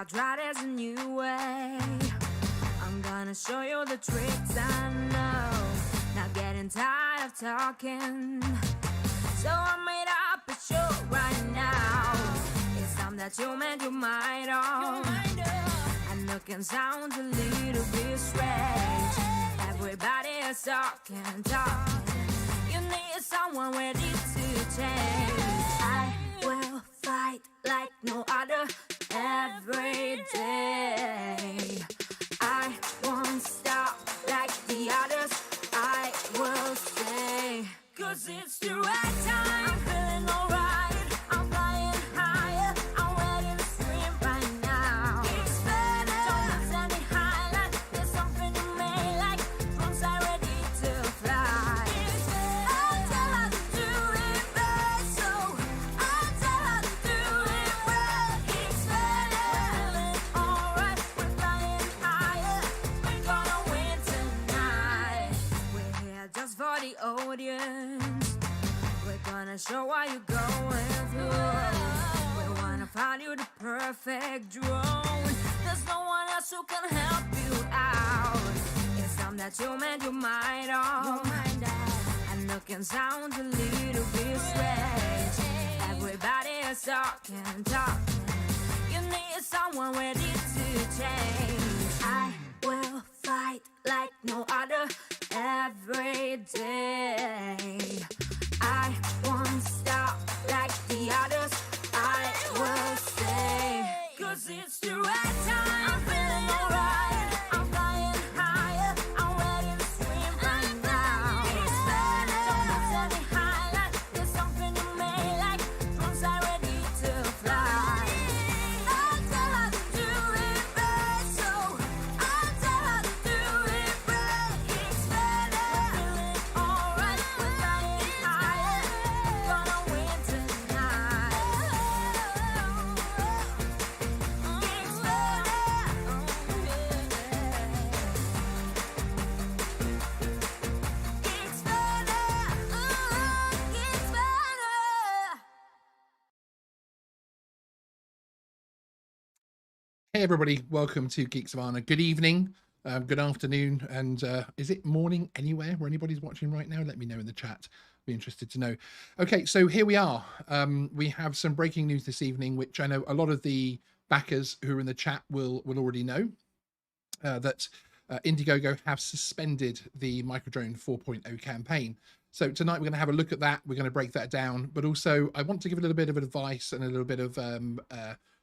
I tried as a new way. I'm gonna show you the tricks I know. Not getting tired of talking, so I made up a show right now. It's time that you made your mind up. I know it can sound a little bit strange. Everybody is talking. You need someone ready to change. I will fight like no other every day. I won't stop like the others. I will stay, 'cause it's the right time. I'm feeling alright. I'm flying higher. I'm ready to swim right now. Geeksvana. Don't miss any highlight. There's something you may like. Once I'm ready to fly. I'll tell her to do it right. So I'll tell her to do it right. Geeksvana. Feeling alright. We're flying higher. We're gonna win tonight. We're here just for the audience. We're gonna show what you're going through. We wanna find you the perfect drone. There's no one else who can help you out. It's time that you made your mind up. I know it can sound a little bit strange. Everybody is talking. You need someone ready to change. I will fight like no other every day. I won't stop like the others. I will stay, 'cause it's the right time. I'm feeling alright. I'm flying higher. I'm ready to swim right now. Geeksvana. Don't miss any highlight. There's something you may like. Once I'm ready to fly. I'll tell her to do it right. So I'll tell her to do it right. Geeksvana. We're feeling alright. We're flying higher. Gonna win tonight. Hey everybody, welcome to Geeksvana. Good evening, good afternoon, and is it morning anywhere where anybody's watching right now? Let me know in the chat. Be interested to know. Okay, so here we are. We have some breaking news this evening, which I know a lot of the backers who are in the chat will already know, that Indiegogo have suspended the Microdrone 4.0 campaign. So tonight we're going to have a look at that. We're going to break that down, but also I want to give a little bit of advice and a little bit of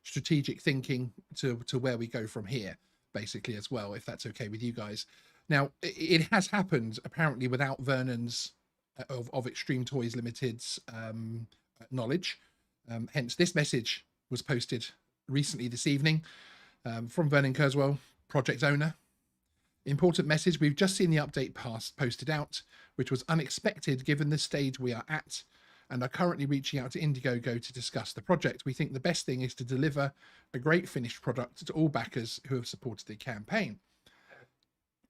strategic thinking to where we go from here, basically, as well, if that's okay with you guys. Now, it has happened apparently without Vernon's of Extreme Toys Limited's knowledge. Hence, this message was posted recently this evening from Vernon Kerswell, project owner. Important message. We've just seen the update posted out, which was unexpected given the stage we are at, and are currently reaching out to Indiegogo to discuss the project. We think the best thing is to deliver a great finished product to all backers who have supported the campaign.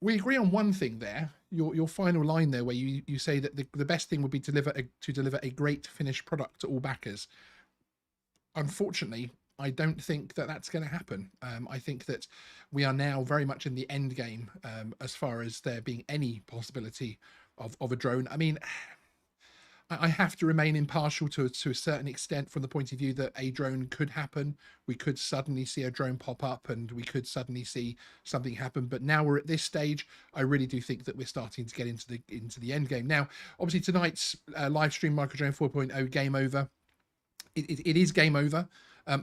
We agree on one thing there, your final line there, where you say that the best thing would be to deliver a great finished product to all backers. Unfortunately, I don't think that that's going to happen. I think that we are now very much in the end game as far as there being any possibility of a drone. I mean, I have to remain impartial to a certain extent from the point of view that a drone could happen. We could suddenly see a drone pop up and we could suddenly see something happen. But now we're at this stage, I really do think that we're starting to get into the end game. Now, obviously tonight's live stream Microdrone 4.0 game over. It is game over,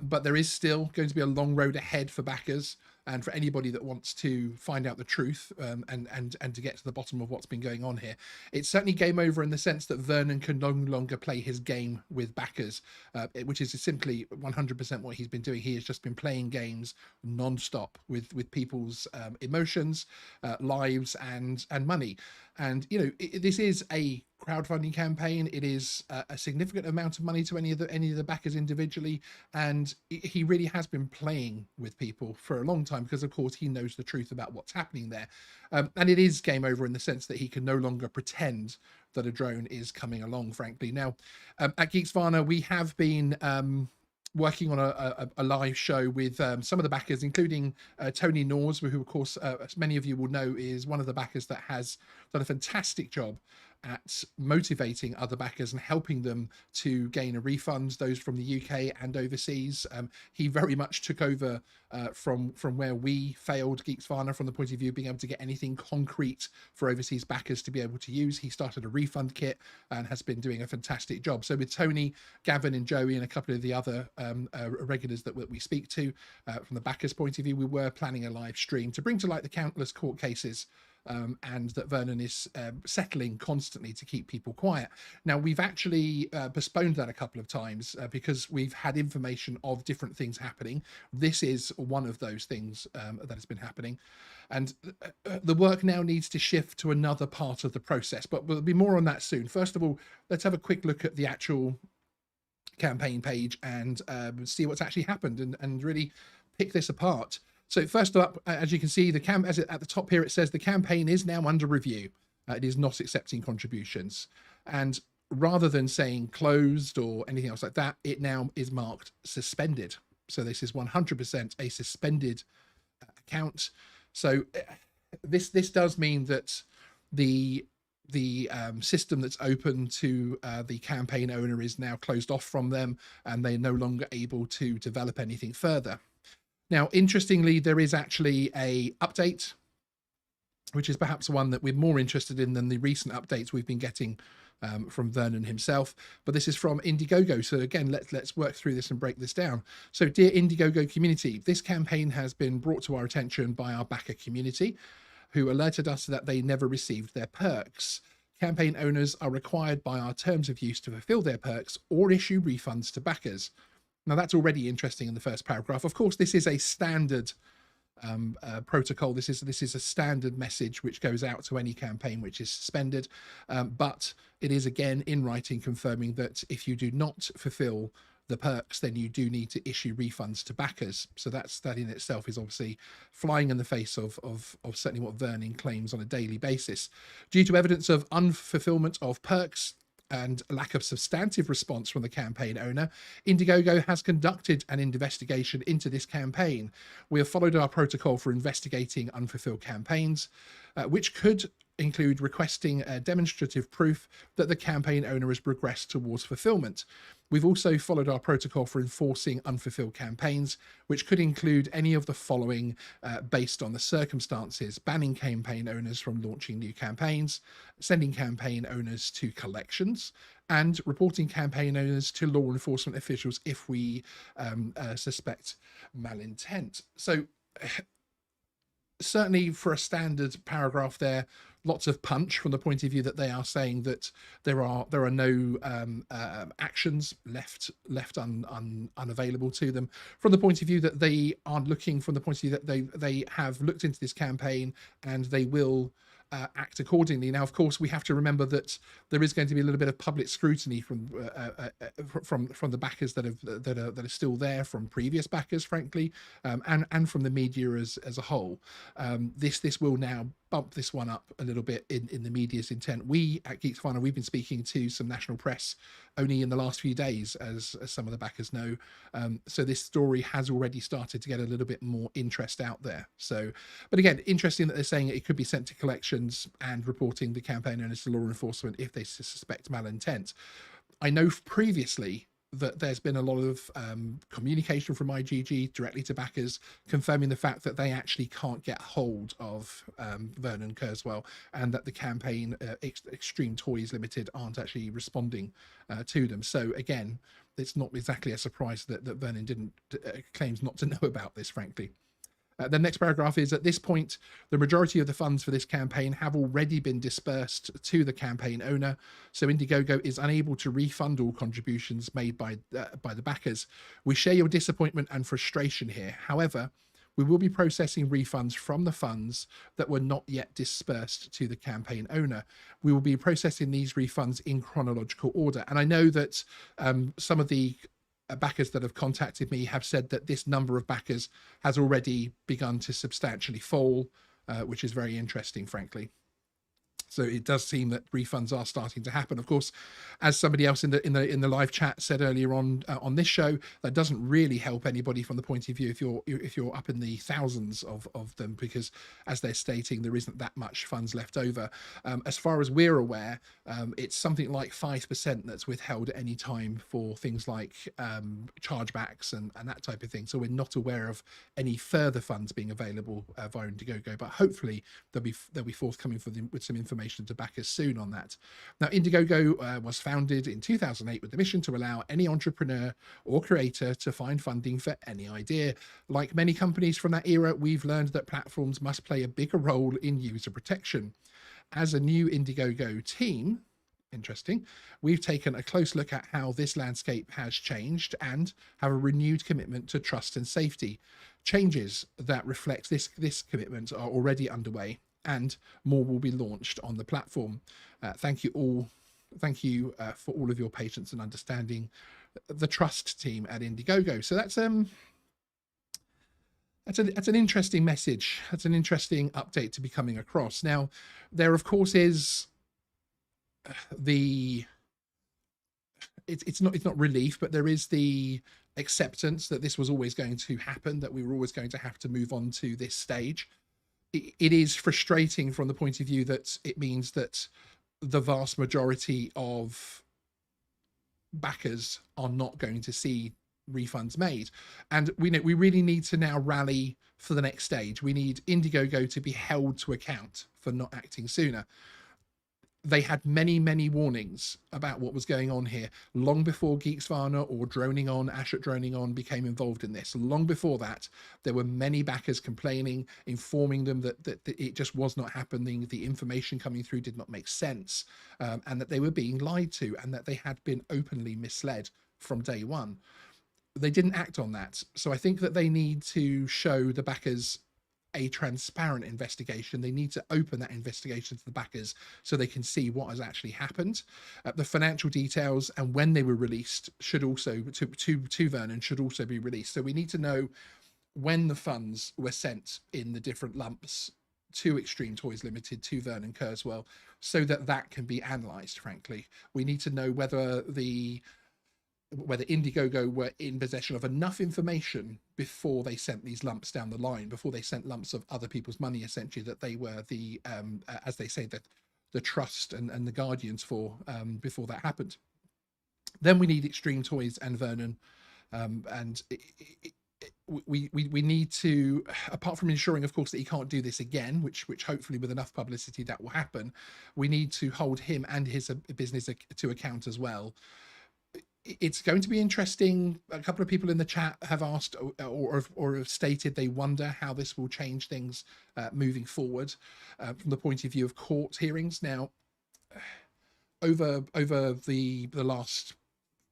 but there is still going to be a long road ahead for backers and for anybody that wants to find out the truth and to get to the bottom of what's been going on here. It's certainly game over in the sense that Vernon can no longer play his game with backers, which is simply 100% what he's been doing. He has just been playing games non-stop with people's emotions, lives and money. And, you know, this is a crowdfunding campaign. It is a significant amount of money to any of the backers individually, and he really has been playing with people for a long time because, of course, he knows the truth about what's happening there. And it is game over in the sense that he can no longer pretend that a drone is coming along, frankly. Now, at Geeksvana, we have been working on a live show with some of the backers, including Tony Norse, who of course, as many of you will know, is one of the backers that has done a fantastic job at motivating other backers and helping them to gain a refund, those from the UK and overseas. He very much took over from where we failed Geeksvana, from the point of view of being able to get anything concrete for overseas backers to be able to use. He started a refund kit and has been doing a fantastic job. So with Tony, Gavin and Joey and a couple of the other regulars that we speak to, from the backers' point of view, we were planning a live stream to bring to light the countless court cases and that Vernon is settling constantly to keep people quiet. Now, we've actually postponed that a couple of times because we've had information of different things happening. This is one of those things that has been happening. And the work now needs to shift to another part of the process, but there'll be more on that soon. First of all, let's have a quick look at the actual campaign page and see what's actually happened and really pick this apart. So first up, as you can see, at the top here, it says the campaign is now under review. It is not accepting contributions. And rather than saying closed or anything else like that, it now is marked suspended. So this is 100% a suspended account. So this does mean that the system that's open to the campaign owner is now closed off from them, and they're no longer able to develop anything further. Now, interestingly, there is actually a update, which is perhaps one that we're more interested in than the recent updates we've been getting from Vernon himself. But this is from Indiegogo. So again, let's work through this and break this down. So dear Indiegogo community, this campaign has been brought to our attention by our backer community, who alerted us that they never received their perks. Campaign owners are required by our terms of use to fulfill their perks or issue refunds to backers. Now, that's already interesting in the first paragraph. Of course, this is a standard protocol. This is a standard message which goes out to any campaign which is suspended. But it is, again, in writing, confirming that if you do not fulfill the perks, then you do need to issue refunds to backers. So that in itself is obviously flying in the face of certainly what Vernon claims on a daily basis. Due to evidence of unfulfillment of perks and a lack of substantive response from the campaign owner, Indiegogo has conducted an investigation into this campaign. We have followed our protocol for investigating unfulfilled campaigns, which could include requesting a demonstrative proof that the campaign owner has progressed towards fulfillment. We've also followed our protocol for enforcing unfulfilled campaigns, which could include any of the following based on the circumstances: banning campaign owners from launching new campaigns, sending campaign owners to collections, and reporting campaign owners to law enforcement officials if we suspect malintent. So certainly for a standard paragraph there, lots of punch from the point of view that they are saying that there are no actions left unavailable to them, from the point of view that they are looking, from the point of view that they have looked into this campaign and they will act accordingly. Now, of course, we have to remember that there is going to be a little bit of public scrutiny from the backers that are still there, from previous backers, frankly, and from the media as a whole. This will now bump this one up a little bit in the media's intent. We at Geeksvana, we've been speaking to some national press only in the last few days, as some of the backers know. So this story has already started to get a little bit more interest out there. So, but again, interesting that they're saying it could be sent to collections and reporting the campaign owners to law enforcement if they suspect malintent. I know previously that there's been a lot of communication from IGG directly to backers confirming the fact that they actually can't get hold of Vernon Kerswell, and that the campaign Extreme Toys Limited aren't actually responding to them. So again, it's not exactly a surprise that Vernon claims not to know about this, frankly. The next paragraph is, at this point, the majority of the funds for this campaign have already been dispersed to the campaign owner, so Indiegogo is unable to refund all contributions made by the backers. We share your disappointment and frustration here. However, we will be processing refunds from the funds that were not yet dispersed to the campaign owner. We will be processing these refunds in chronological order. And I know that some of the backers that have contacted me have said that this number of backers has already begun to substantially fall, which is very interesting, frankly. So it does seem that refunds are starting to happen. Of course, as somebody else in the live chat said earlier on this show, that doesn't really help anybody from the point of view if you're up in the thousands of them, because as they're stating, there isn't that much funds left over. As far as we're aware, it's something like 5% that's withheld at any time for things like chargebacks and that type of thing. So we're not aware of any further funds being available via Indiegogo, but hopefully they'll be forthcoming with some information to back us soon on that. Now, Indiegogo was founded in 2008 with the mission to allow any entrepreneur or creator to find funding for any idea. Like many companies from that era, we've learned that platforms must play a bigger role in user protection. As a new Indiegogo team, interesting, we've taken a close look at how this landscape has changed and have a renewed commitment to trust and safety. Changes that reflect this commitment are already underway, and more will be launched on the platform. Thank you for all of your patience and understanding, the trust team at Indiegogo. So that's an interesting message. That's an interesting update to be coming across. Now, there of course is it's not relief, but there is the acceptance that this was always going to happen, that we were always going to have to move on to this stage. It is frustrating from the point of view that it means that the vast majority of backers are not going to see refunds made, and we really need to now rally for the next stage. We need Indiegogo to be held to account for not acting sooner. They had many warnings about what was going on here long before Geeksvana or Droning On, Ash at Droning On became involved in this. Long before that, there were many backers complaining, informing them that it just was not happening. The information coming through did not make sense, and that they were being lied to, and that they had been openly misled from day one. They didn't act on that. So I think that they need to show the backers a transparent investigation. They need to open that investigation to the backers so they can see what has actually happened. The financial details and when they were released should also to Vernon should also be released. So we need to know when the funds were sent in the different lumps to Extreme Toys Limited, to Vernon Kerswell, so that can be analysed. Frankly, we need to know whether Indiegogo were in possession of enough information before they sent these lumps down the line, before they sent lumps of other people's money, essentially, that they were the, as they say, the trust and the guardians for, before that happened. Then we need Extreme Toys and Vernon, and we need to, apart from ensuring, of course, that he can't do this again, which hopefully with enough publicity that will happen, we need to hold him and his business to account as well. It's going to be interesting. A couple of people in the chat have asked or have stated they wonder how this will change things moving forward from the point of view of court hearings. Now, over the last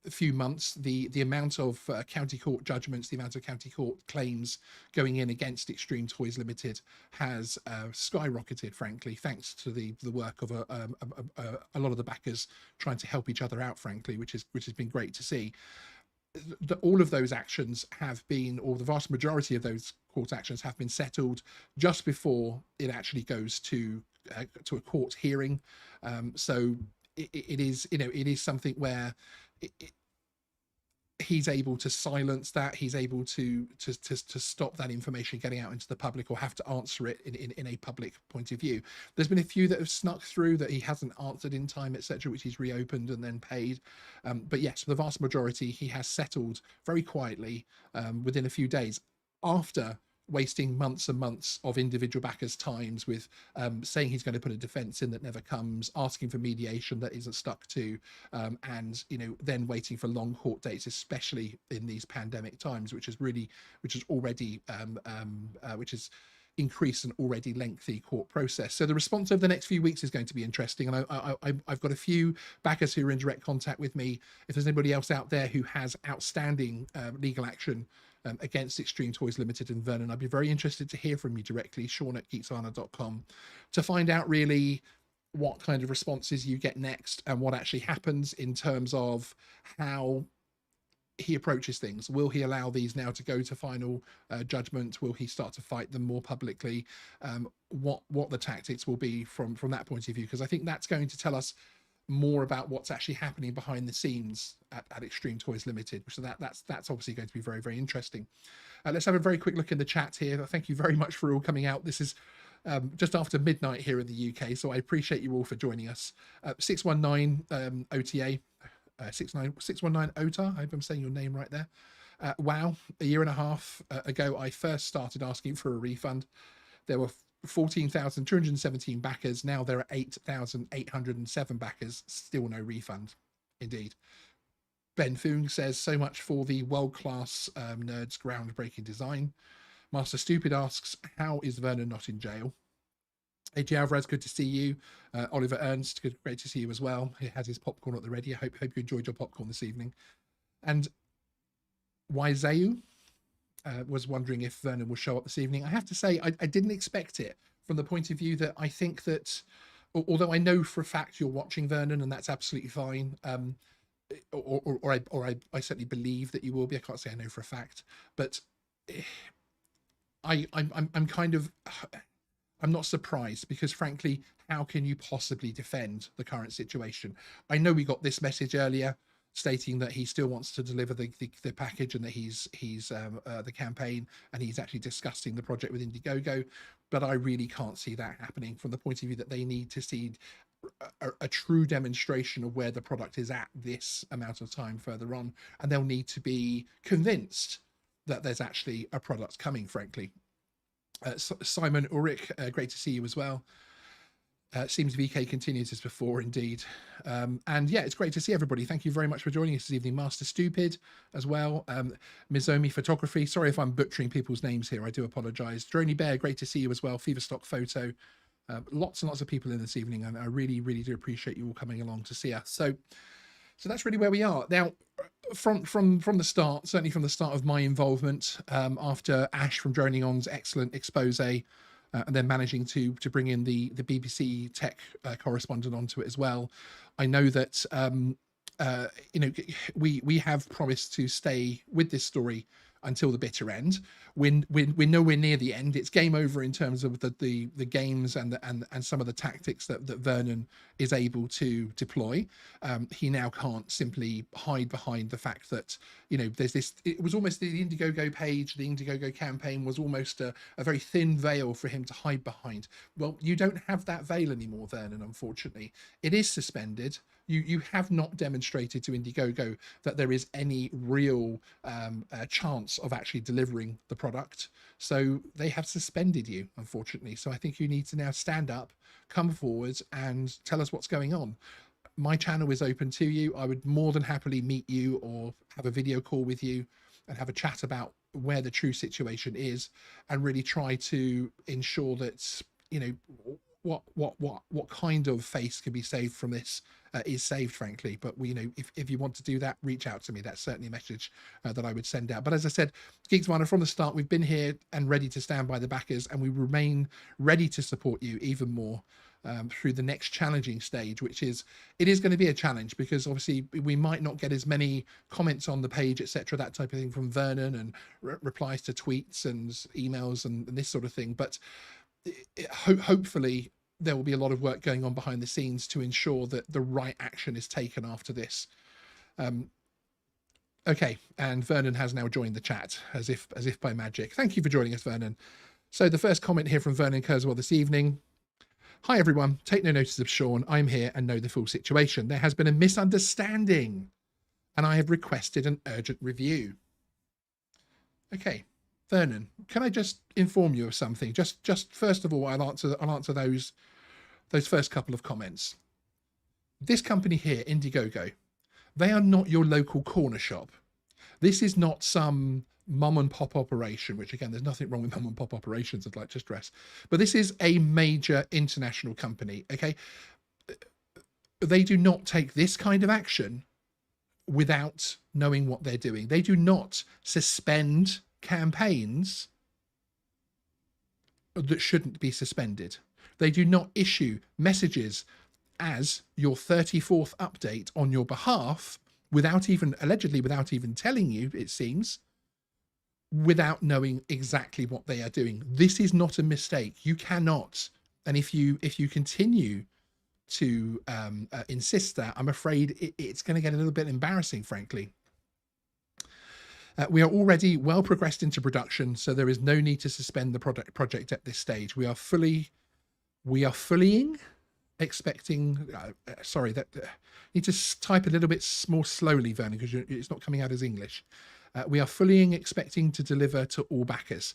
few months, the amount of county court judgments, the amount of county court claims going in against Extreme Toys Limited has skyrocketed, frankly, thanks to the work of a lot of the backers trying to help each other out, frankly, which has been great to see. All of those actions have been, or the vast majority of those court actions have been settled just before it actually goes to a court hearing. So it is something where he's able to silence that. He's able to stop that information getting out into the public, or have to answer it in a public point of view. There's been a few that have snuck through that he hasn't answered in time, etc., which he's reopened and then paid. But yes, the vast majority he has settled very quietly within a few days, after wasting months and months of individual backers' times with saying he's going to put a defense in that never comes, asking for mediation that isn't stuck to, and then waiting for long court dates, especially in these pandemic times, which has increased an already lengthy court process. So the response over the next few weeks is going to be interesting, and I've got a few backers who are in direct contact with me. If there's anybody else out there who has outstanding legal action against Extreme Toys Limited and Vernon, I'd be very interested to hear from you directly, Sean@geeksvana.com, to find out really what kind of responses you get next and what actually happens in terms of how he approaches things. Will he allow these now to go to final judgment? Will he start to fight them more publicly? What the tactics will be from that point of view, because I think that's going to tell us more about what's actually happening behind the scenes at Extreme Toys Limited. So that's obviously going to be very, very interesting. Let's have a very quick look in the chat here. Thank you very much for all coming out. This is just after midnight here in the UK, so I appreciate you all for joining us. 619 OTA, 619 OTA, I hope I'm saying your name right there. Wow, a year and a half ago, I first started asking for a refund. There were 14,217 backers. Now there are 8,807 backers. Still no refund. Indeed. Ben Foong says, so much for the world-class nerds groundbreaking design. Master Stupid asks, how is Vernon not in jail? AJ Alvarez, good to see you. Oliver Ernst, great to see you as well. He has his popcorn at the ready. I hope you enjoyed your popcorn this evening. And Waizeu was wondering if Vernon will show up this evening. I have to say, I didn't expect it, from the point of view that I think that, although I know for a fact you're watching Vernon, and that's absolutely fine, or I certainly believe that you will be. I can't say I know for a fact, but I'm kind of, I'm not surprised, because frankly, how can you possibly defend the current situation? I know we got this message earlier stating that he still wants to deliver the package, and that he's the campaign, and he's actually discussing the project with Indiegogo, but I really can't see that happening, from the point of view that they need to see a true demonstration of where the product is at this amount of time further on, and they'll need to be convinced that there's actually a product coming, frankly. Simon Ulrich, great to see you as well. Seems VK continues as before, indeed. And yeah, it's great to see everybody. Thank you very much for joining us this evening. Master Stupid as well. Mizomi Photography. Sorry if I'm butchering people's names here. I do apologize. Droney Bear, great to see you as well. Feverstock Photo. Lots and lots of people in this evening, and I really, really do appreciate you all coming along to see us. So that's really where we are now. From the start, certainly from the start of my involvement, after Ash from Droning On's excellent expose, and then managing to bring in the BBC tech correspondent onto it as well, I know that you know, we have promised to stay with this story until the bitter end. We're nowhere near the end. It's game over in terms of the games and some of the tactics that Vernon is able to deploy. He now can't simply hide behind the fact that, you know, there's this, it was almost the Indiegogo page, the Indiegogo campaign was almost a very thin veil for him to hide behind. Well, you don't have that veil anymore, Vernon, unfortunately. It is suspended. You have not demonstrated to Indiegogo that there is any real chance of actually delivering the product. So they have suspended you, unfortunately. So I think you need to now stand up, come forward, and tell us what's going on. My channel is open to you. I would more than happily meet you or have a video call with you and have a chat about where the true situation is, and really try to ensure that, you know, what kind of face can be saved from this is saved, frankly. But we, you know, if you want to do that, reach out to me. That's certainly a message that I would send out. But as I said, Geeksvana, from the start, we've been here and ready to stand by the backers, and we remain ready to support you even more through the next challenging stage, which is, it is going to be a challenge, because obviously we might not get as many comments on the page, etc., that type of thing from Vernon, and replies to tweets and emails and this sort of thing. But hopefully there will be a lot of work going on behind the scenes to ensure that the right action is taken after this. Okay, and Vernon has now joined the chat as if by magic. Thank you for joining us, Vernon. So the first comment here from Vernon Kerswell this evening. Hi everyone, take no notice of Sean. I'm here and know the full situation. There has been a misunderstanding and I have requested an urgent review. Okay, Vernon, can I just inform you of something? Just first of all, I'll answer those first couple of comments. This company here, Indiegogo, they are not your local corner shop. This is not some mum and pop operation, which again, there's nothing wrong with mum and pop operations, I'd like to stress, but this is a major international company. Okay, they do not take this kind of action without knowing what they're doing. They do not suspend campaigns that shouldn't be suspended. They do not issue messages as your 34th update on your behalf allegedly without even telling you, it seems, without knowing exactly what they are doing. This is not a mistake. You cannot, and if you continue to insist that, I'm afraid it's going to get a little bit embarrassing, frankly. We are already well progressed into production, so there is no need to suspend the project at this stage. We are fullying expecting sorry, that need to type a little bit more slowly, Vernon, because it's not coming out as English. We are fullying expecting to deliver to all backers.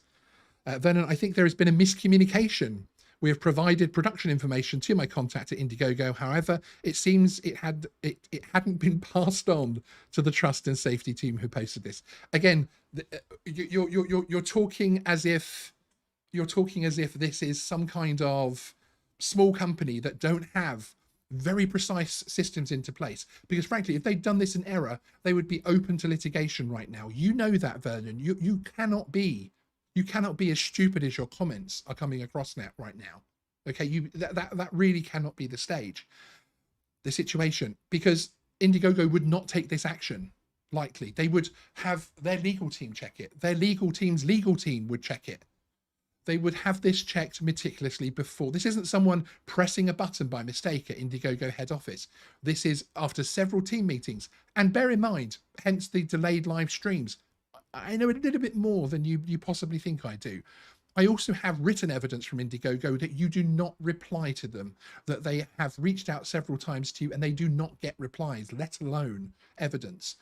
Vernon, I think there has been a miscommunication. We have provided production information to my contact at Indiegogo. However, it seems it hadn't been passed on to the trust and safety team who posted this. Again, you're talking as if this is some kind of small company that don't have very precise systems into place. Because frankly, if they'd done this in error, they would be open to litigation right now. You know that, Vernon. You cannot be as stupid as your comments are coming across now right now. Okay, that really cannot be the situation, because Indiegogo would not take this action lightly. They would have their legal team check it. Their legal team's legal team would check it. They would have this checked meticulously before. This isn't someone pressing a button by mistake at Indiegogo head office. This is after several team meetings. And bear in mind, hence the delayed live streams, I know a little bit more than you possibly think I do. I also have written evidence from Indiegogo that you do not reply to them, that they have reached out several times to you and they do not get replies, let alone evidence.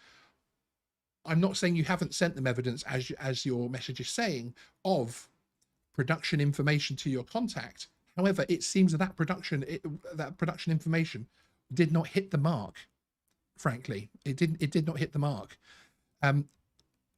I'm not saying you haven't sent them evidence, as your message is saying, of production information to your contact. However, it seems that production information did not hit the mark. Frankly, it did not hit the mark.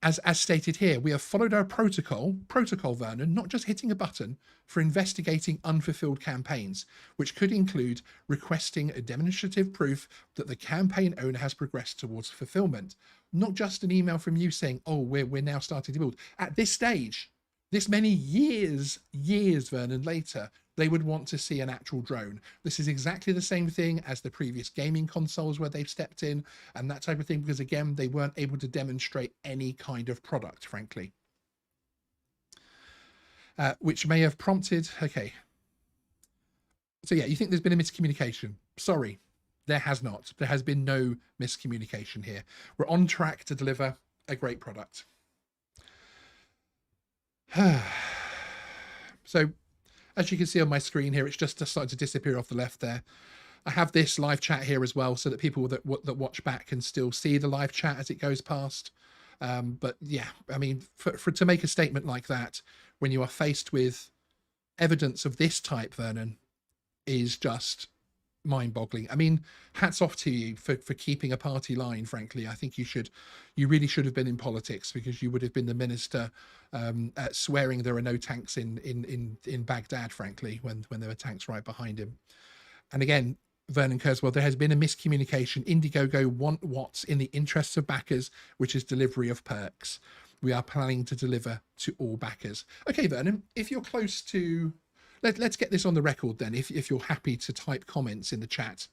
As stated here, we have followed our protocol, Vernon, not just hitting a button, for investigating unfulfilled campaigns, which could include requesting a demonstrative proof that the campaign owner has progressed towards fulfillment. Not just an email from you saying, oh, we're now starting to build. At this stage, this many years, Vernon, later, they would want to see an actual drone. This is exactly the same thing as the previous gaming consoles where they've stepped in and that type of thing, because again, they weren't able to demonstrate any kind of product, frankly. Which may have prompted, okay. So yeah, you think there's been a miscommunication. Sorry, there has not. There has been no miscommunication here. We're on track to deliver a great product. So as you can see on my screen here, it's just started to disappear off the left there. I have this live chat here as well, so that people that watch back can still see the live chat as it goes past. But yeah, I mean, to make a statement like that when you are faced with evidence of this type, Vernon, is just mind-boggling. I mean, hats off to you for keeping a party line. Frankly, I think you really should have been in politics, because you would have been the minister swearing there are no tanks in Baghdad, frankly, when there were tanks right behind him. And again, Vernon Kerswell, there has been a miscommunication. Indiegogo want what's in the interests of backers, which is delivery of perks. We are planning to deliver to all backers. Okay, Vernon, if you're close to, let's get this on the record then. If you're happy to type comments in the chat,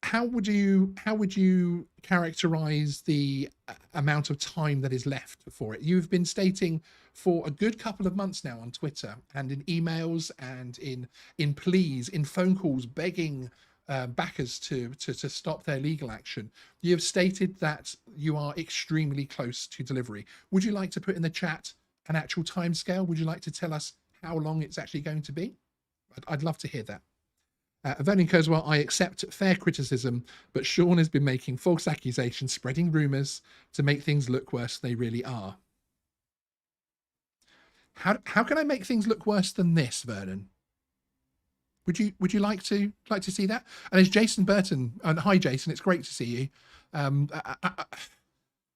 how would you characterize the amount of time that is left for it? You've been stating for a good couple of months now on Twitter and in emails and in pleas, in phone calls, begging backers to stop their legal action. You have stated that you are extremely close to delivery. Would you like to put in the chat an actual timescale? Would you like to tell us how long it's actually going to be? I'd love to hear that. Vernon Kerswell, I accept fair criticism, but Sean has been making false accusations, spreading rumours to make things look worse than they really are. How can I make things look worse than this, Vernon? Would you like to see that? And as Jason Burton, and hi Jason, it's great to see you.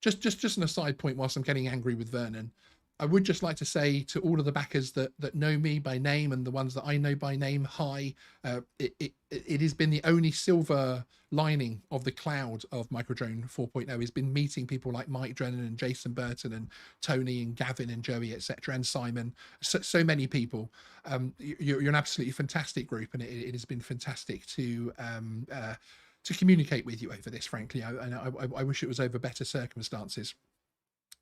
Just an aside point whilst I'm getting angry with Vernon. I would just like to say to all of the backers that know me by name and the ones that I know by name, hi. It has been the only silver lining of the cloud of Microdrone 4.0 has been meeting people like Mike Drennan and Jason Burton and Tony and Gavin and Joey, etc., and Simon. So many people. You're an absolutely fantastic group, and it has been fantastic to communicate with you over this, frankly. I wish it was over better circumstances.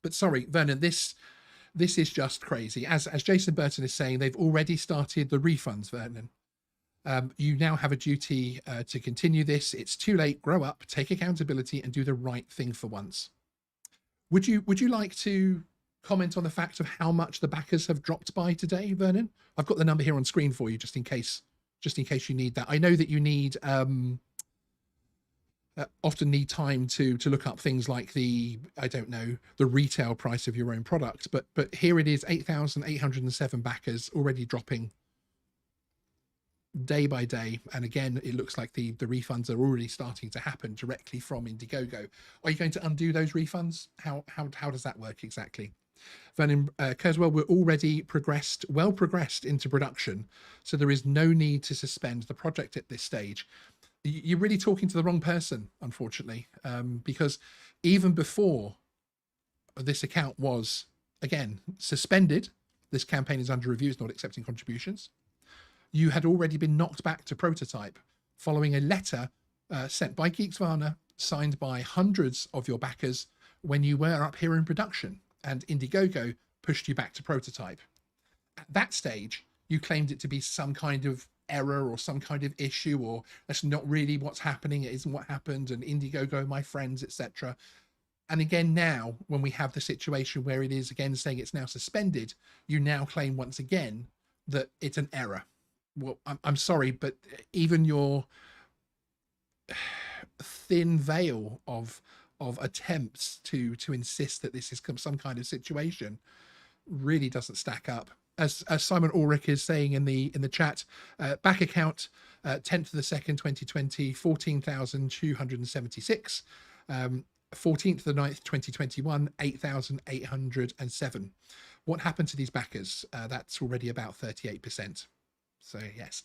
But sorry, Vernon, this is just crazy. As Jason Burton is saying, they've already started the refunds, Vernon. You now have a duty to continue this. It's too late. Grow up, take accountability, and do the right thing for once. Would you like to comment on the fact of how much the backers have dropped by today, Vernon? I've got the number here on screen for you, just in case you need that. I know that you need often need time to look up things like the retail price of your own product, but here it is, 8,807 backers already dropping day by day, and again it looks like the refunds are already starting to happen directly from Indiegogo. Are you going to undo those refunds? How does that work exactly? Vernon Kerswell, we're already well progressed into production, so there is no need to suspend the project at this stage. You're really talking to the wrong person, unfortunately, because even before this account was again suspended, this campaign is under review, it's not accepting contributions, you had already been knocked back to prototype following a letter sent by Geeksvana, signed by hundreds of your backers when you were up here in production, and Indiegogo pushed you back to prototype. At that stage, you claimed it to be some kind of error or some kind of issue, or that's not really what's happening, it isn't what happened, and Indiegogo, my friends, etc. And again, now when we have the situation where it is again saying it's now suspended, you now claim once again that it's an error. Well, I'm sorry, but even your thin veil of attempts to insist that this is some kind of situation really doesn't stack up. As Simon Ulrich is saying in the chat, back account 10th of the 2nd 2020, 14,276, 14th of the 9th 2021, 8,807. What happened to these backers? That's already about 38%. So yes,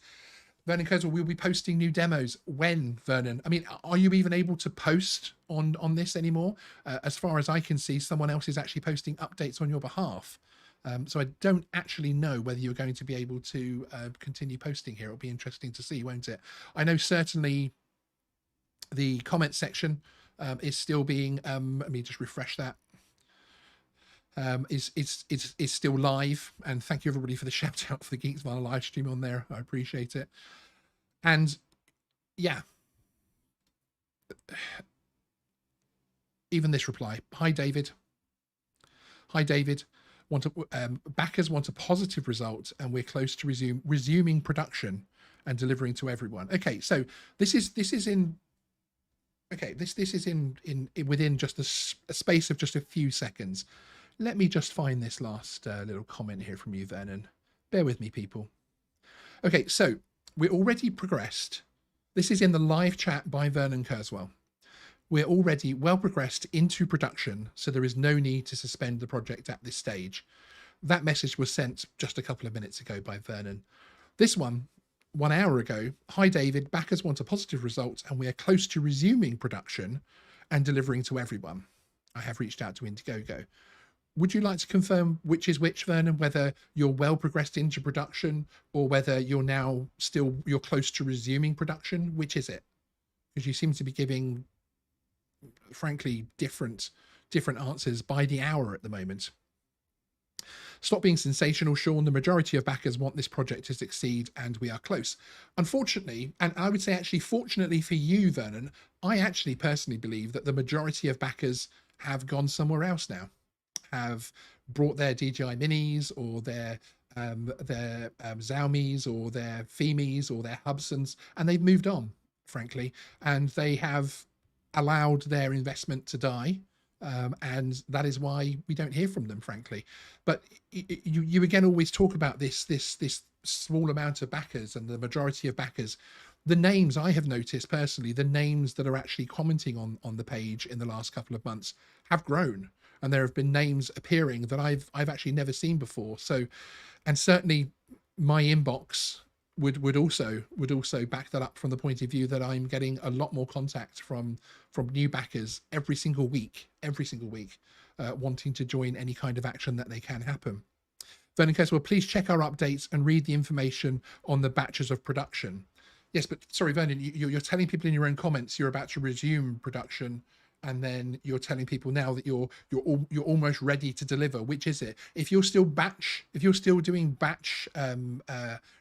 Vernon Kerswell, we'll be posting new demos. When, Vernon? I mean, are you even able to post on this anymore? As far as I can see, someone else is actually posting updates on your behalf. So I don't actually know whether you're going to be able to continue posting here. It'll be interesting to see, won't it? I know certainly the comment section is still being, let me just refresh that, is still live. And thank you everybody for the shout out for the Geeksvana live stream on there. I appreciate it. And yeah, even this reply. Hi, David. Hi, David. Backers want a positive result, and we're close to resuming production and delivering to everyone. Okay, so this is in within just a space of just a few seconds. Let me just find this last little comment here from you, Vernon. Bear with me, people. Okay, so we're already progressed. This is in the live chat by Vernon Kerswell. We're already well progressed into production, so there is no need to suspend the project at this stage. That message was sent just a couple of minutes ago by Vernon. This one 1 hour ago. Hi, David. Backers want a positive result, and we are close to resuming production and delivering to everyone. I have reached out to Indiegogo. Would you like to confirm which is which, Vernon, whether you're well progressed into production or whether you're close to resuming production? Which is it? Because you seem to be giving, frankly, different answers by the hour at the moment. Stop being sensational, Sean. The majority of backers want this project to succeed, and we are close. Unfortunately, and I would say actually fortunately for you, Vernon, I actually personally believe that the majority of backers have gone somewhere else now, have brought their DJI Minis or their Xiaomis or their Fimis or their Hubsons, and they've moved on, frankly, and they have allowed their investment to die, and that is why we don't hear from them, frankly. But you again always talk about this small amount of backers and the majority of backers. The names I have noticed personally, the names that are actually commenting on the page in the last couple of months have grown, and there have been names appearing that I've actually never seen before. So, and certainly my inbox would also back that up from the point of view that I'm getting a lot more contact from new backers every single week, wanting to join any kind of action that they can happen. Vernon Kerswell, please check our updates and read the information on the batches of production. Yes, but sorry, Vernon, you're telling people in your own comments you're about to resume production, and then you're telling people now that you're almost ready to deliver. Which is it? If you're still doing batch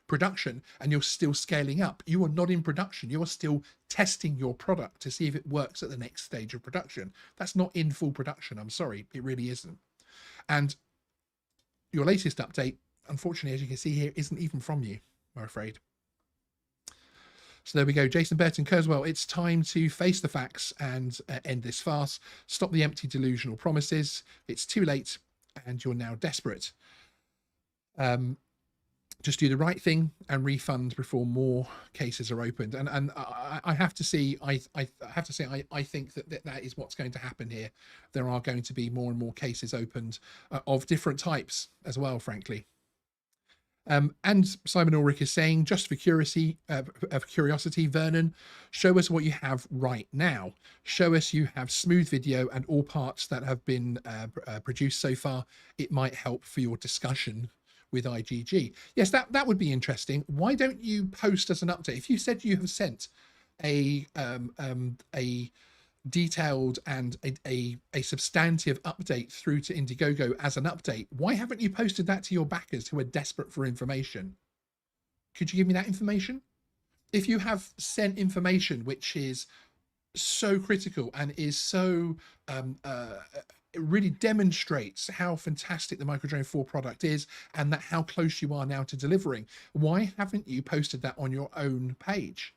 production and you're still scaling up, you are not in production. You are still testing your product to see if it works at the next stage of production. That's not in full production. I'm sorry, it really isn't. And your latest update, unfortunately, as you can see here, isn't even from you, I'm afraid. So there we go. Jason Burton Kerswell, it's time to face the facts and end this farce. Stop the empty delusional promises. It's too late and you're now desperate. Just do the right thing and refund before more cases are opened. And I have to say, I think that is what's going to happen here. There are going to be more and more cases opened of different types as well, frankly. And Simon Ulrich is saying, just for curiosity, Vernon, show us what you have right now. Show us you have smooth video and all parts that have been produced so far. It might help for your discussion with IGG. Yes, that would be interesting. Why don't you post as an update? If you said you have sent a detailed and a substantive update through to Indiegogo as an update, why haven't you posted that to your backers who are desperate for information? Could you give me that information? If you have sent information which is so critical and is so it really demonstrates how fantastic the Microdrone 4 product is and that how close you are now to delivering, why haven't you posted that on your own page?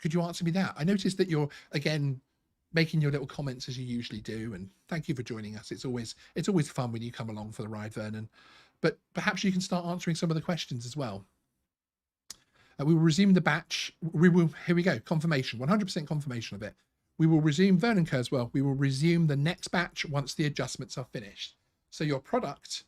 Could you answer me that? I noticed that you're, again, making your little comments as you usually do, and thank you for joining us. It's always fun when you come along for the ride, Vernon. But perhaps you can start answering some of the questions as well. We will resume the batch. Here we go, confirmation, 100% confirmation of it. We will resume, Vernon Kerswell, we will resume the next batch once the adjustments are finished. So your product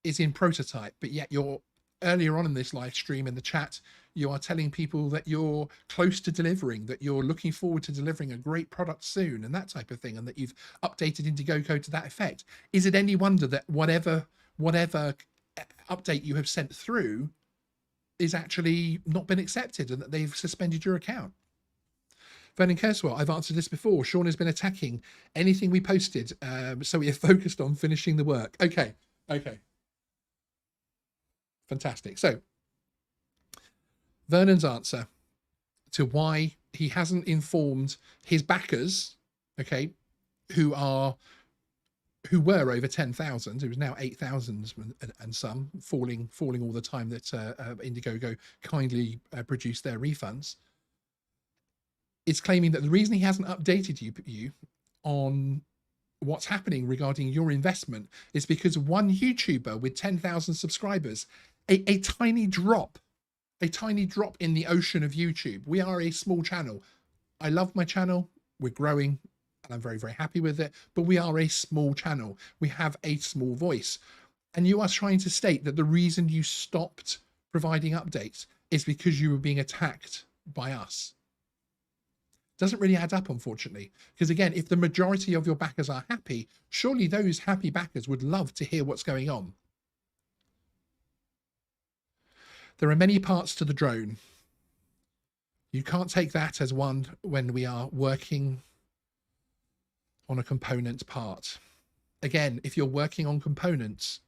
is in prototype, but yet you're earlier on in this live stream in the chat, you are telling people that you're close to delivering, that you're looking forward to delivering a great product soon and that type of thing, and that you've updated Indiegogo to that effect. Is it any wonder that whatever update you have sent through is actually not been accepted and that they've suspended your account? Vernon Kerswell, I've answered this before. Sean has been attacking anything we posted, so we are focused on finishing the work. Okay. Fantastic. So Vernon's answer to why he hasn't informed his backers, okay, who were over 10,000, it was now 8,000 and some, falling all the time that Indiegogo kindly produced their refunds, is claiming that the reason he hasn't updated you on what's happening regarding your investment is because one YouTuber with 10,000 subscribers, a tiny drop in the ocean of YouTube. We are a small channel. I love my channel. We're growing and I'm very, very happy with it, but we are a small channel. We have a small voice. And you are trying to state that the reason you stopped providing updates is because you were being attacked by us. Doesn't really add up, unfortunately, because again, if the majority of your backers are happy, surely those happy backers would love to hear what's going on. There are many parts to the drone. You can't take that as one when we are working on a component part. Again, if you're working on components,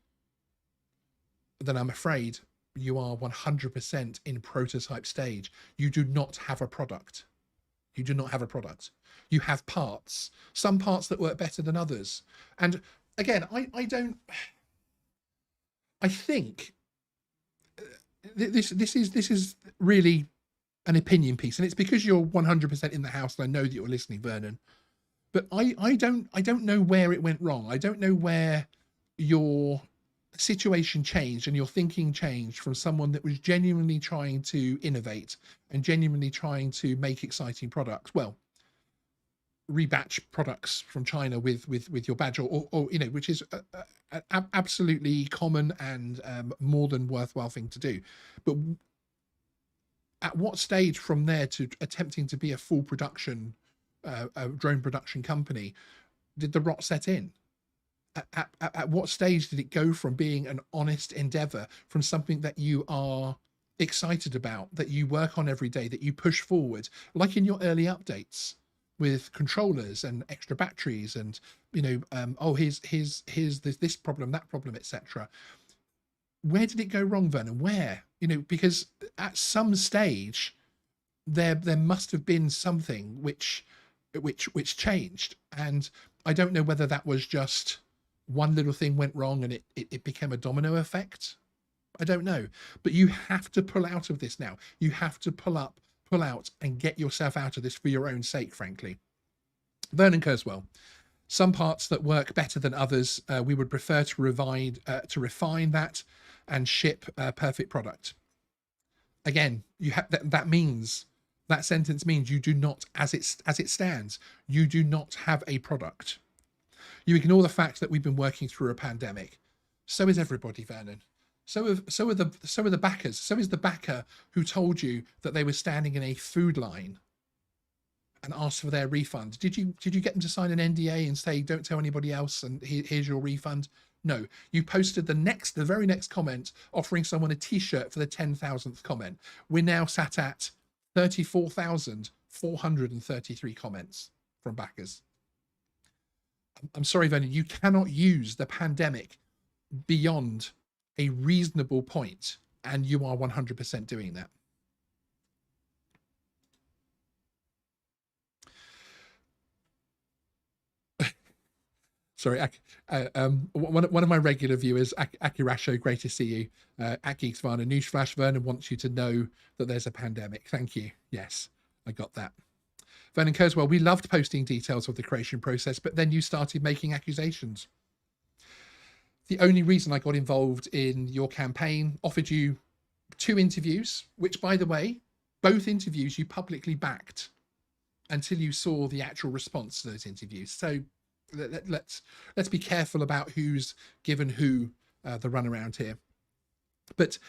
then I'm afraid you are 100% in prototype stage. You do not have a product. You do not have a product. You have parts, some parts that work better than others. And again, I think this is really an opinion piece, and it's because you're 100% in the house and I know that you're listening, Vernon. But I don't know where it went wrong. I don't know where your situation changed and your thinking changed from someone that was genuinely trying to innovate and genuinely trying to make exciting products. Well, rebatch products from China with your badge, or you know, which is absolutely common and more than worthwhile thing to do. But at what stage from there to attempting to be a full production a drone production company did the rot set in? At what stage did it go from being an honest endeavor, from something that you are excited about, that you work on every day, that you push forward, like in your early updates with controllers and extra batteries and, you know, oh, here's this problem, that problem, etc. Where did it go wrong, Vernon? Where? You know, because at some stage there must have been something which changed, and I don't know whether that was just one little thing went wrong and it became a domino effect. I don't know, but you have to pull out of this now. You have to pull out and get yourself out of this for your own sake, frankly. Vernon Kerswell, some parts that work better than others. We would prefer to refine that and ship a perfect product. Again, you have that sentence means you do not, as it stands, you do not have a product. You ignore the fact that we've been working through a pandemic. So is everybody, Vernon. So are the backers. So is the backer who told you that they were standing in a food line and asked for their refund. Did you get them to sign an NDA and say, don't tell anybody else and here's your refund? No, you posted the very next comment offering someone a t-shirt for the 10,000th comment. We're now sat at 34,433 comments from backers. I'm sorry, Vernon, you cannot use the pandemic beyond a reasonable point, and you are 100% doing that. Sorry, one of my regular viewers, Akirasho, great to see you. At Geeksvana, newsflash, Vernon wants you to know that there's a pandemic. Thank you. Yes, I got that. Vernon Kerswell, we loved posting details of the creation process, but then you started making accusations. The only reason I got involved in your campaign, offered you 2 interviews, which, by the way, both interviews you publicly backed until you saw the actual response to those interviews. So let's be careful about who's given who the runaround here. But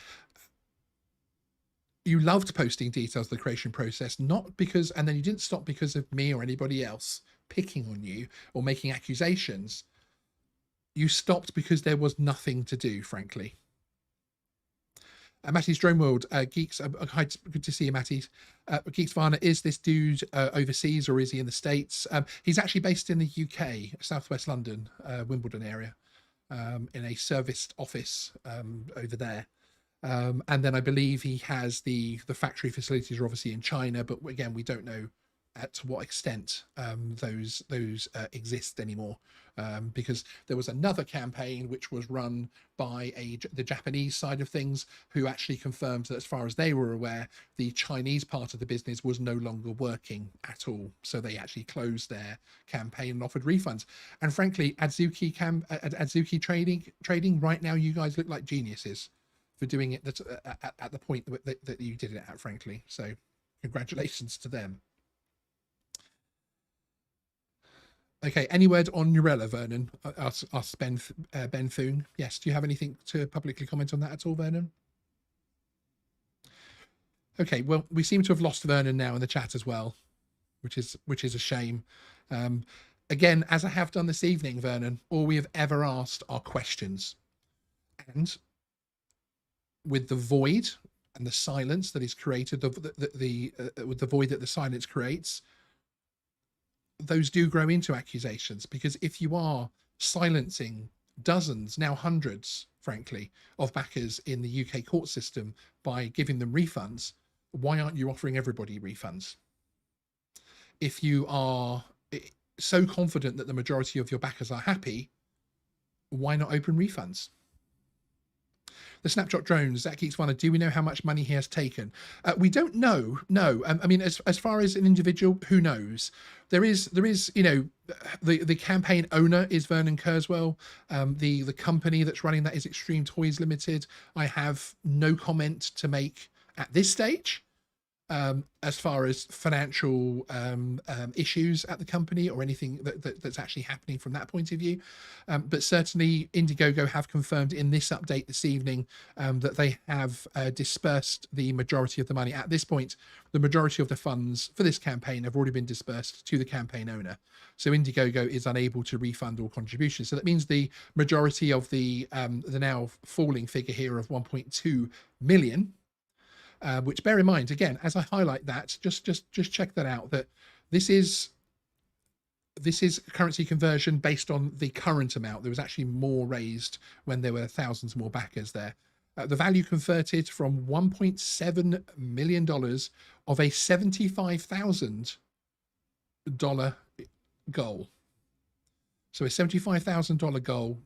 you loved posting details of the creation process, not because, and then you didn't stop because of me or anybody else picking on you or making accusations. You stopped because there was nothing to do, frankly. Matty's Drone World, Geeks, hi, good to see you, Matty's. Geeksvana, is this dude overseas or is he in the States? He's actually based in the UK, Southwest London, Wimbledon area, in a serviced office over there. And then I believe he has the factory facilities are obviously in China, but again, we don't know to what extent those exist anymore, because there was another campaign which was run by the Japanese side of things, who actually confirmed that as far as they were aware, the Chinese part of the business was no longer working at all. So they actually closed their campaign and offered refunds. And frankly, Adzuki trading right now, you guys look like geniuses for doing it at the point that you did it at, frankly. So congratulations to them. Okay, any word on Nurella, Vernon? Asked Ben Thune. Yes, do you have anything to publicly comment on that at all, Vernon? Okay, well, we seem to have lost Vernon now in the chat as well, which is a shame. Again, as I have done this evening, Vernon, all we have ever asked are questions. And with the void and the silence that is created, with the void that the silence creates, those do grow into accusations, because if you are silencing dozens, now hundreds, frankly, of backers in the UK court system by giving them refunds, why aren't you offering everybody refunds? If you are so confident that the majority of your backers are happy, why not open refunds? The Snapshot drones, that Geeksvana, do we know how much money he has taken? We don't know. No, I mean, as far as an individual, who knows? There is, you know, the campaign owner is Vernon Kerswell. The company that's running that is Extreme Toys Limited. I have no comment to make at this stage. As far as financial issues at the company or anything that's actually happening from that point of view. But certainly Indiegogo have confirmed in this update this evening that they have dispersed the majority of the money. At this point, the majority of the funds for this campaign have already been dispersed to the campaign owner. So Indiegogo is unable to refund all contributions. So that means the majority of the now falling figure here of 1.2 million which, bear in mind, again, as I highlight that, just check that out, that this is currency conversion based on the current amount. There was actually more raised when there were thousands more backers there. The value converted from $1.7 million of a $75,000 goal. So a $75,000 goal.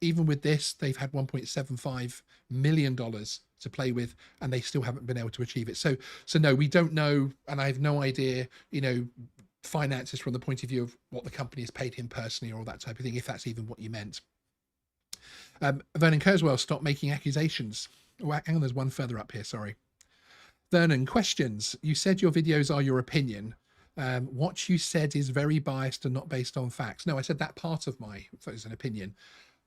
Even with this, they've had $1.75 million to play with, and they still haven't been able to achieve it. So no, we don't know, and I have no idea, finances from the point of view of what the company has paid him personally or all that type of thing, if that's even what you meant. Vernon Kerswell, stop making accusations. Oh, hang on, there's one further up here, sorry. Vernon, questions. You said your videos are your opinion. What you said is very biased and not based on facts. No, I said that part of my is an opinion.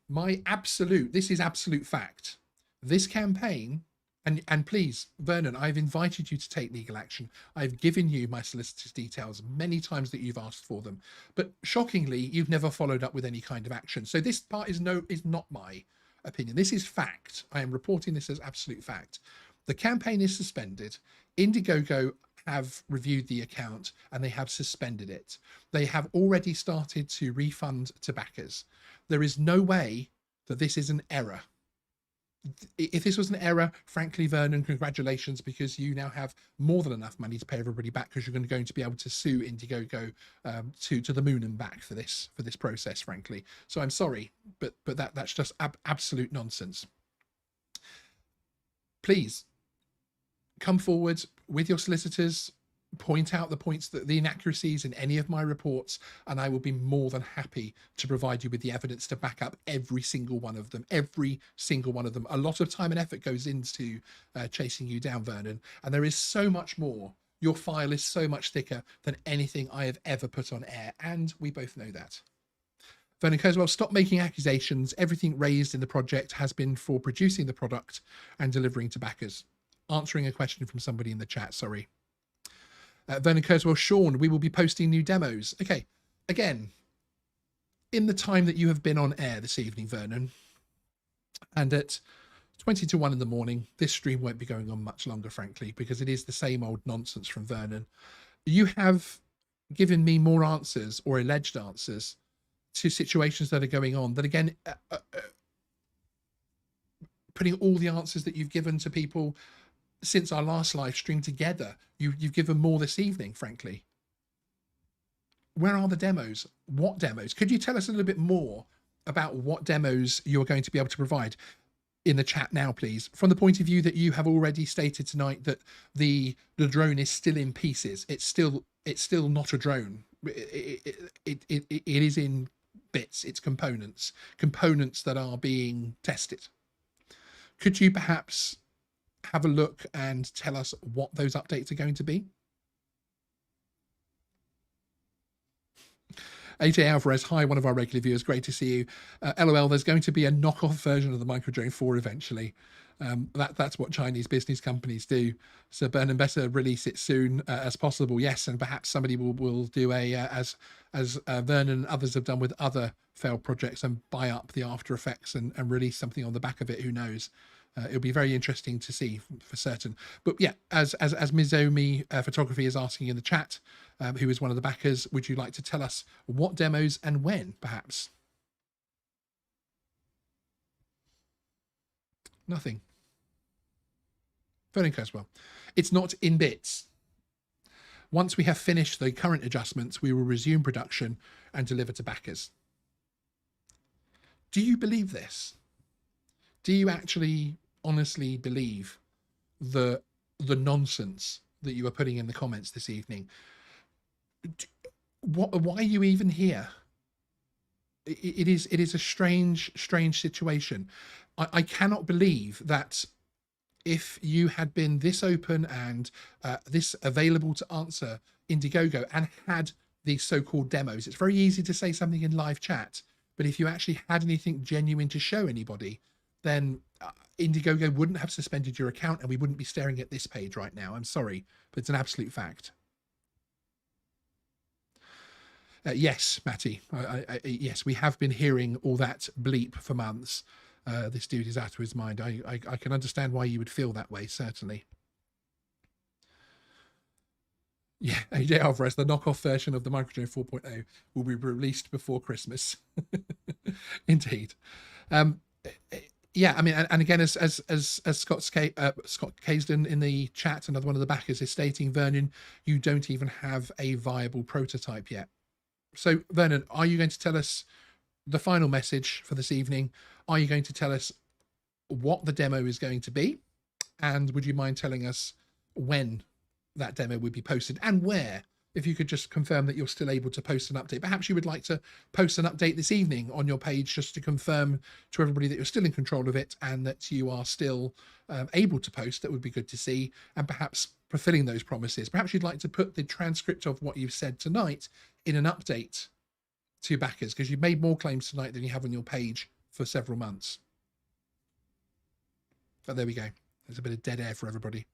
This is absolute fact. This campaign, and please, Vernon, I've invited you to take legal action. I've given you my solicitor's details many times that you've asked for them, but shockingly, you've never followed up with any kind of action. So this part is not my opinion. This is fact. I am reporting this as absolute fact. The campaign is suspended. Indiegogo have reviewed the account and they have suspended it. They have already started to refund to backers. There is no way that this is an error. If this was an error, frankly, Vernon, congratulations, because you now have more than enough money to pay everybody back, because you're going to be able to sue Indiegogo to the moon and back for this process, frankly. So I'm sorry, but that's just absolute nonsense. Please come forward with your solicitors, point out the inaccuracies in any of my reports, and I will be more than happy to provide you with the evidence to back up every single one of them. A lot of time and effort goes into chasing you down, Vernon, and there is so much more. Your file is so much thicker than anything I have ever put on air, and we both know that. Vernon Kerswell, stop making accusations. Everything raised in the project has been for producing the product and delivering to backers. Answering a question from somebody in the chat, sorry. Vernon Kerswell, Sean, we will be posting new demos. Okay, again, in the time that you have been on air this evening, Vernon, and at 20 to 1 in the morning, this stream won't be going on much longer, frankly, because it is the same old nonsense from Vernon. You have given me more answers or alleged answers to situations that are going on that, again, putting all the answers that you've given to people since our last live stream together, you've given more this evening, frankly. Where are the demos? What demos? Could you tell us a little bit more about what demos you're going to be able to provide in the chat now, please? From the point of view that you have already stated tonight that the drone is still in pieces. It's still not a drone. It is in bits. It's components that are being tested. Could you perhaps have a look and tell us what those updates are going to be? AJ Alvarez, hi, one of our regular viewers, great to see you. LOL, there's going to be a knockoff version of the Microdrone 4 eventually. That's what Chinese business companies do. So Vernon, better release it soon as possible. Yes, and perhaps somebody will do a as Vernon and others have done with other failed projects, and buy up the after effects and release something on the back of it. Who knows? It'll be very interesting to see for certain. But yeah, as Mizomi Photography is asking in the chat, who is one of the backers, would you like to tell us what demos and when, perhaps? Nothing. Vernon Kerswell, it's not in bits. Once we have finished the current adjustments, we will resume production and deliver to backers. Do you believe this? Do you actually honestly believe the nonsense that you are putting in the comments this evening? Why are you even here? It is a strange situation. I cannot believe that if you had been this open and this available to answer Indiegogo and had these so-called demos, it's very easy to say something in live chat, but if you actually had anything genuine to show anybody, then Indiegogo wouldn't have suspended your account and we wouldn't be staring at this page right now. I'm sorry, but it's an absolute fact. Yes, Matty. Yes, we have been hearing all that bleep for months. this dude is out of his mind. I can understand why you would feel that way, certainly. Yeah, AJ Alvarez, the knockoff version of the Microdrone 4.0 will be released before Christmas. Indeed. Yeah, I mean, and again, as Scott Casden in the chat, another one of the backers, is stating, Vernon, you don't even have a viable prototype yet. So, Vernon, are you going to tell us the final message for this evening? Are you going to tell us what the demo is going to be? And would you mind telling us when that demo would be posted and where? If you could just confirm that you're still able to post an update. Perhaps you would like to post an update this evening on your page just to confirm to everybody that you're still in control of it and that you are still able to post. That would be good to see, and perhaps fulfilling those promises. Perhaps you'd like to put the transcript of what you've said tonight in an update to backers, because you've made more claims tonight than you have on your page for several months. But there we go. There's a bit of dead air for everybody.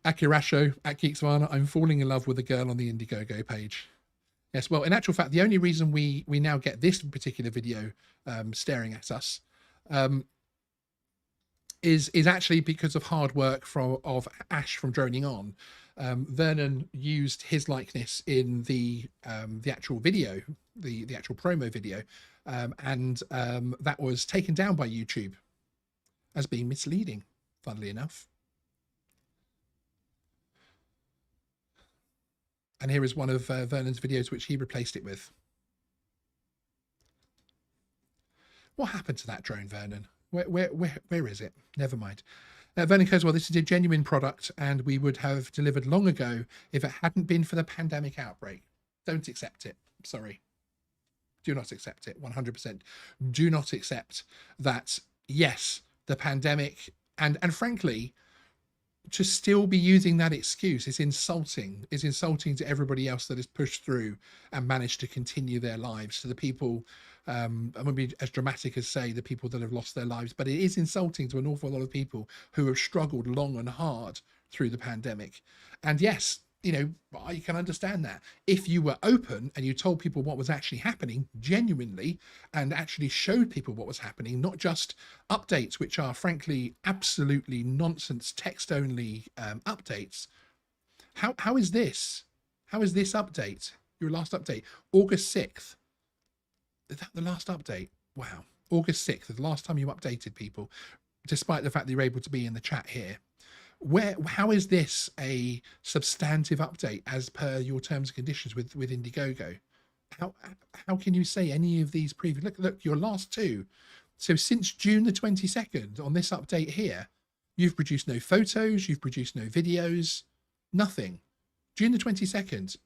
Akirasho at Geeksvana, I'm falling in love with a girl on the Indiegogo page. Yes, well, in actual fact, the only reason we now get this particular video staring at us is actually because of hard work of Ash from Droning On. Vernon used his likeness in the actual video, the actual promo video, and that was taken down by YouTube as being misleading, funnily enough. And here is one of Vernon's videos which he replaced it with. What happened to that drone, Vernon? Where is it? Never mind. Vernon Kerswell, this is a genuine product and we would have delivered long ago if it hadn't been for the pandemic outbreak. Don't accept it. Sorry. Do not accept it. 100%. Do not accept that, yes, the pandemic, and frankly, to still be using that excuse is insulting. It's insulting to everybody else that has pushed through and managed to continue their lives. To the people, I won't be as dramatic as say the people that have lost their lives, but it is insulting to an awful lot of people who have struggled long and hard through the pandemic. And yes, you know, I can understand that. If you were open and you told people what was actually happening genuinely and actually showed people what was happening, not just updates, which are frankly absolutely nonsense text only updates. How is this? How is this update? Your last update, August 6th. Is that the last update? Wow. August 6th, the last time you updated people, despite the fact that you're able to be in the chat here. How is this a substantive update as per your terms and conditions with Indiegogo? How can you say any of these previous, look, your last two. So since June the 22nd on this update here, you've produced no photos, you've produced no videos, nothing. June the 22nd.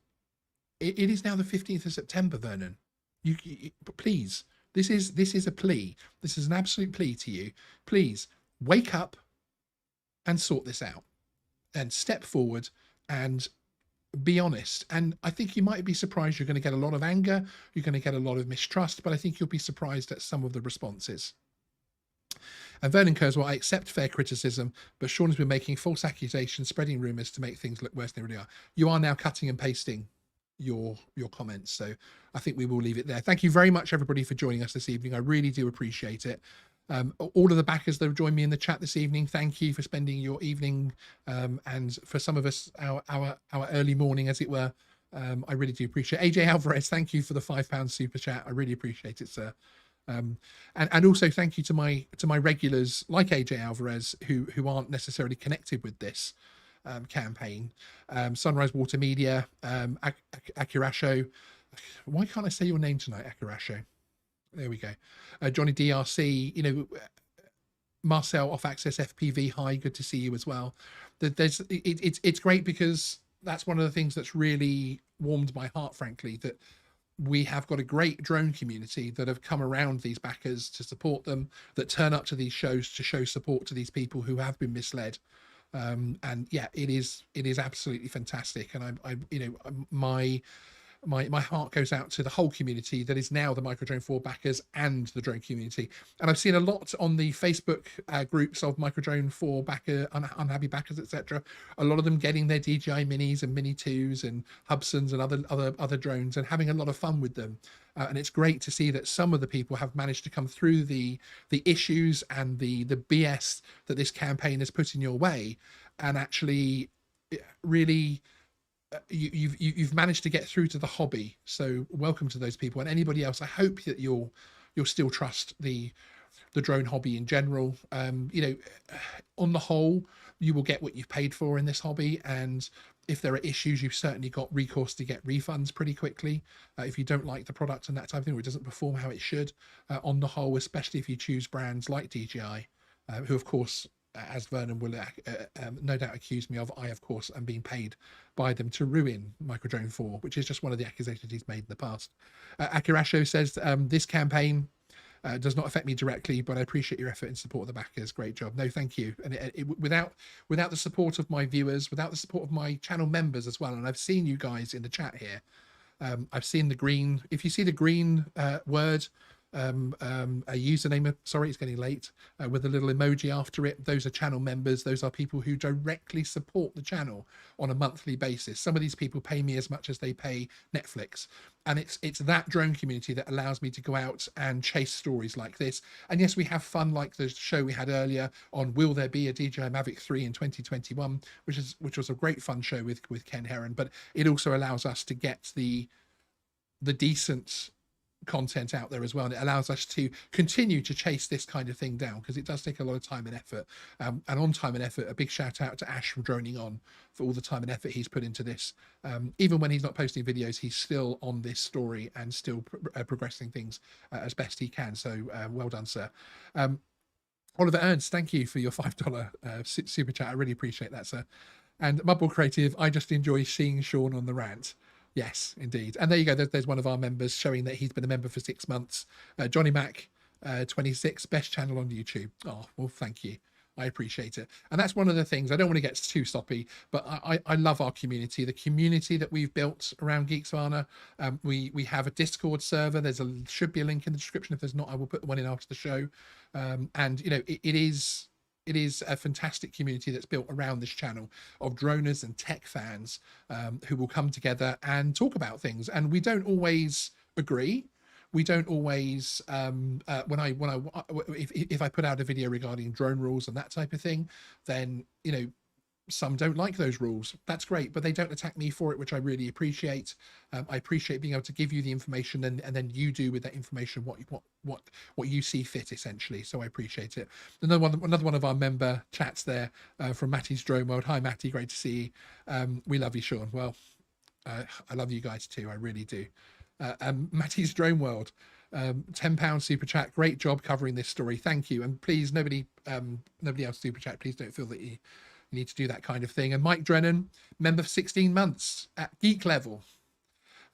It is now the 15th of September, Vernon. You please, this is a plea. This is an absolute plea to you. Please wake up and sort this out and step forward and be honest. And I think you might be surprised. You're going to get a lot of anger. You're going to get a lot of mistrust, but I think you'll be surprised at some of the responses. And Vernon Kerswell, I accept fair criticism, but Sean has been making false accusations, spreading rumors to make things look worse than they really are. You are now cutting and pasting your comments. So I think we will leave it there. Thank you very much, everybody, for joining us this evening. I really do appreciate it. All of the backers that have joined me in the chat this evening, thank you for spending your evening, and for some of us our early morning, as it were. I really do appreciate it. AJ Alvarez, thank you for the £5 super chat. I really appreciate it, sir. And also thank you to my regulars like AJ Alvarez who aren't necessarily connected with this campaign. Sunrise Water Media, Akirasho. Why can't I say your name tonight, Akirasho? There we go. Johnny DRC, you know, Marcel Off Access FPV. Hi, good to see you as well. It's great because that's one of the things that's really warmed my heart, frankly, that we have got a great drone community that have come around these backers to support them, that turn up to these shows to show support to these people who have been misled. And yeah, it is absolutely fantastic. And I you know, my heart goes out to the whole community that is now the Microdrone 4 backers and the drone community. And I've seen a lot on the Facebook groups of Microdrone 4 backer, unhappy backers, etc. A lot of them getting their DJI Minis and Mini 2s and Hubsons and other drones and having a lot of fun with them. And it's great to see that some of the people have managed to come through the issues and the BS that this campaign has put in your way, and actually really you've managed to get through to the hobby. So welcome to those people, and anybody else. I hope that you'll still trust the drone hobby in general. You know, on the whole, you will get what you've paid for in this hobby, and if there are issues, you've certainly got recourse to get refunds pretty quickly if you don't like the product and that type of thing, or it doesn't perform how it should. On the whole, especially if you choose brands like DJI, who of course, as Vernon will no doubt accuse me of, I of course am being paid by them to ruin Microdrone 4, which is just one of the accusations he's made in the past. Akirasho says this campaign does not affect me directly, but I appreciate your effort in support of the backers. Great job. No, thank you. And without the support of my viewers, without the support of my channel members as well, and I've seen you guys in the chat here, I've seen the green, if you see the green word, a username, sorry, it's getting late, with a little emoji after it, those are channel members. Those are people who directly support the channel on a monthly basis. Some of these people pay me as much as they pay Netflix, and it's that drone community that allows me to go out and chase stories like this. And yes, we have fun, like the show we had earlier on will there be a DJI Mavic 3 in 2021, which was a great fun show with Ken Heron, but it also allows us to get the decent content out there as well, and it allows us to continue to chase this kind of thing down, because it does take a lot of time and effort. And on time and effort, a big shout out to Ash from Droning On for all the time and effort he's put into this. Even when he's not posting videos, he's still on this story and still progressing things as best he can. So well done, sir. Oliver Ernst, thank you for your $5 super chat. I really appreciate that, sir. And Mudball Creative, I just enjoy seeing Sean on the rant. Yes, indeed. And there you go. There's one of our members showing that he's been a member for 6 months. Johnny Mac, 26, best channel on YouTube. Oh, well, thank you. I appreciate it. And that's one of the things. I don't want to get too soppy, but I love our community, the community that we've built around Geeksvana. We have a Discord server. Should be a link in the description. If there's not, I will put one in after the show. And, you know, it is a fantastic community that's built around this channel of droners and tech fans who will come together and talk about things. And we don't always agree. We don't always, if I put out a video regarding drone rules and that type of thing, then, you know, some don't like those rules. That's great, but they don't attack me for it, which I really appreciate. I appreciate being able to give you the information, and then you do with that information what you see fit, essentially. So I appreciate it. Another one of our member chats there from Matty's Drone World. Hi, Matty, great to see you. We love you, Sean. Well, I love you guys too. I really do. Matty's Drone World, £10 super chat. Great job covering this story. Thank you. And please, nobody else super chat. Please don't feel that you need to do that kind of thing. And Mike Drennan, member for 16 months at geek level.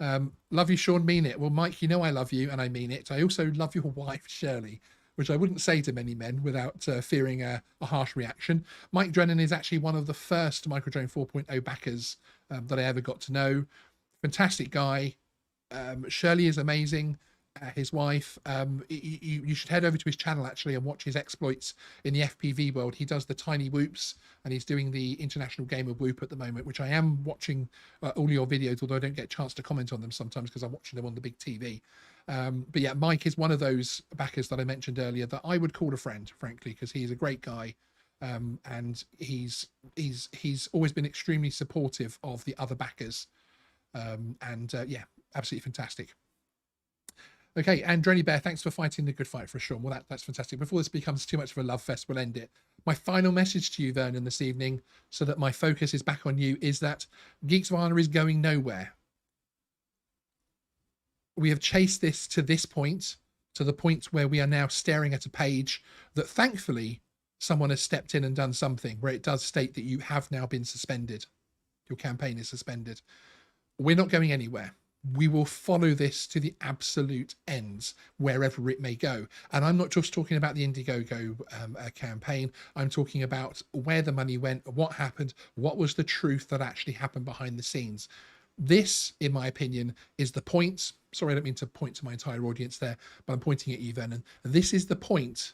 Love you, Sean, mean it. Well, Mike, you know I love you and I mean it. I also love your wife, Shirley, which I wouldn't say to many men without fearing a harsh reaction. Mike Drennan is actually one of the first Microdrone 4.0 backers that I ever got to know. Fantastic guy. Shirley is amazing. His wife, you should head over to his channel actually and watch his exploits in the FPV world. He does the tiny whoops, and he's doing the International Game of Whoop at the moment, which I am watching all your videos, although I don't get a chance to comment on them sometimes because I'm watching them on the big TV. But yeah, Mike is one of those backers that I mentioned earlier that I would call a friend, frankly, because he's a great guy. And he's always been extremely supportive of the other backers. Yeah, absolutely fantastic. Okay, and Droney Bear, thanks for fighting the good fight for Sean. Well, that's fantastic. Before this becomes too much of a love fest, we'll end it. My final message to you, Vernon, this evening, so that my focus is back on you, is that Geeksvana is going nowhere. We have chased this to this point, to the point where we are now staring at a page that thankfully someone has stepped in and done something, where it does state that you have now been suspended. Your campaign is suspended. We're not going anywhere. We will follow this to the absolute ends, wherever it may go. And I'm not just talking about the Indiegogo campaign. I'm talking about where the money went, what happened, what was the truth that actually happened behind the scenes. This, in my opinion, is the point. Sorry, I don't mean to point to my entire audience there, but I'm pointing at you, Vernon. This is the point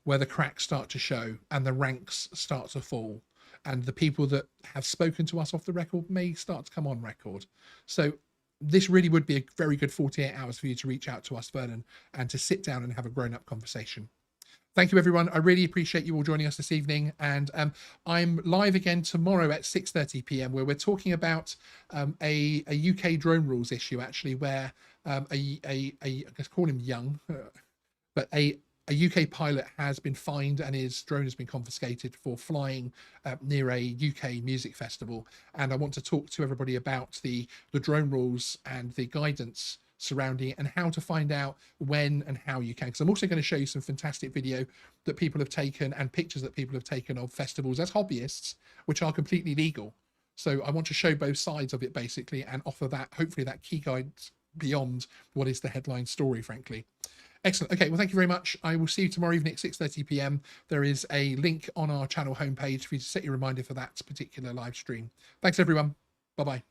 where the cracks start to show and the ranks start to fall. And the people that have spoken to us off the record may start to come on record. So this really would be a very good 48 hours for you to reach out to us, Vernon, and to sit down and have a grown-up conversation. Thank you, everyone. I really appreciate you all joining us this evening. And I'm live again tomorrow at 6:30 p.m. where we're talking about a UK drone rules issue, actually, where let's call him young, but a UK pilot has been fined and his drone has been confiscated for flying near a UK music festival. And I want to talk to everybody about the drone rules and the guidance surrounding it and how to find out when and how you can. Because I'm also going to show you some fantastic video that people have taken and pictures that people have taken of festivals as hobbyists, which are completely legal. So I want to show both sides of it basically and offer that, hopefully that key guide beyond what is the headline story, frankly. Excellent. Okay, well, thank you very much. I will see you tomorrow evening at 6:30 p.m. There is a link on our channel homepage for you to set your reminder for that particular live stream. Thanks, everyone. Bye-bye.